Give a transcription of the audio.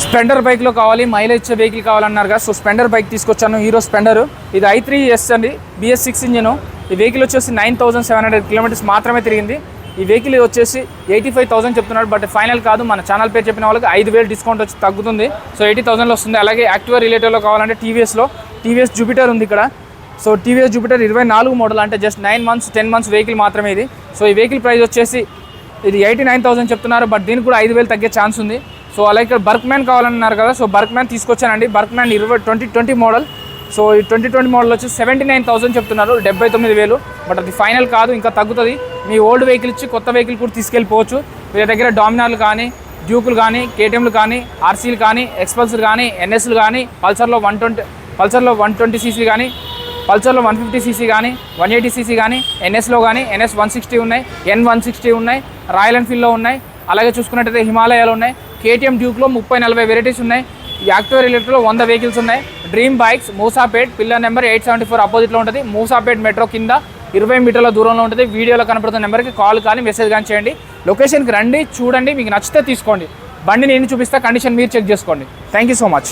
Splendor బైక్లో కావాలి, mileage ఇచ్చే వెహికల్ కావాలన్నారు కదా. సో స్ప్లెండర్ బైక్ తీసుకొచ్చాను, హీరో స్ప్లెండర్. ఇది i3S అండి, BS6 ఇంజిన్. ఈ వెహికల్ వచ్చేసి 9700 కిలోమీటర్స్ మాత్రమే తిరిగింది. ఈ వెహికల్ వచ్చేసి 85,000 చెప్తున్నాడు. బట్ ఫైనల్ కాదు, మన ఛానల్ పేరు చెప్పిన వాళ్ళకి 5,000 డిస్కౌంట్ వచ్చి తగ్గుతుంది. సో 80,000లో వస్తుంది. అలాగే యాక్టివా రిలేటివ్లో కావాలంటే టీవీఎస్ జూపిటర్ ఉంది ఇక్కడ. సో టీవీఎస్ జూపిటర్ 24 మోడల్, అంటే జస్ట్ 9 months 10 months వెహికల్ మాత్రమే ఇది. సో ఈ వెహికల్ ప్రైస్ వచ్చేసి ఇది 89,000 చెప్తున్నారు. బట్ దీనికి కూడా 5,000 తగ్గే ఛాన్స్ ఉంది. సో అలాగే ఇక్కడ బర్క్మ్యాన్ కావాలన్నారు కదా. సో బర్క్మ్యాన్ తీసుకొచ్చానండి. బర్క్మ్యాన్ 2020 మోడల్. సో ఈ 2020 మోడల్ వచ్చి 79,000 చెప్తున్నారు, 79,000. బట్ అది ఫైనల్ కాదు, ఇంకా తగ్గుతుంది. మీ ఓల్డ్ వెహికల్ ఇచ్చి కొత్త వెహికల్ కూడా తీసుకెళ్ళిపోవచ్చు. మీ దగ్గర డామినార్లు కానీ, డ్యూకులు కానీ, కేటీఎంలు కానీ, ఆర్సీలు కానీ, ఎక్స్పల్స్లు కానీ, ఎన్ఎస్లు కానీ, పల్సర్లో 120cc కానీ, పల్సర్లో 150cc కానీ, 180cc కానీ, ఎన్ఎస్లో కానీ, NS 160 ఉన్నాయి, N160 ఉన్నాయి, రాయల్ ఎన్ఫీల్డ్లో ఉన్నాయి. అలాగే చూసుకున్నట్టయితే హిమాలయాలు ఉన్నాయి. కేటీఎం డ్యూక్లో 30-40 వెరైటీస్ ఉన్నాయి. యాక్టివా రిలేటెడ్లో 100 వెహికల్స్ ఉన్నాయి. Dream bikes Moosapet, pillar number 874 అపోజిట్లో ఉంటుంది. మూసాపేట్ మెట్రో కింద 20 మీటర్ల దూరంలో ఉంటుంది. వీడియోలో కనపడుతున్న నెంబర్కి కాల్ కానీ మెసేజ్ కానీ చేయండి. లొకేషన్కి రండి, చూడండి, మీకు నచ్చితే తీసుకోండి. బండి నేను చూపిస్తా, కండిషన్ మీరు చెక్ చేసుకోండి. Thank you so much.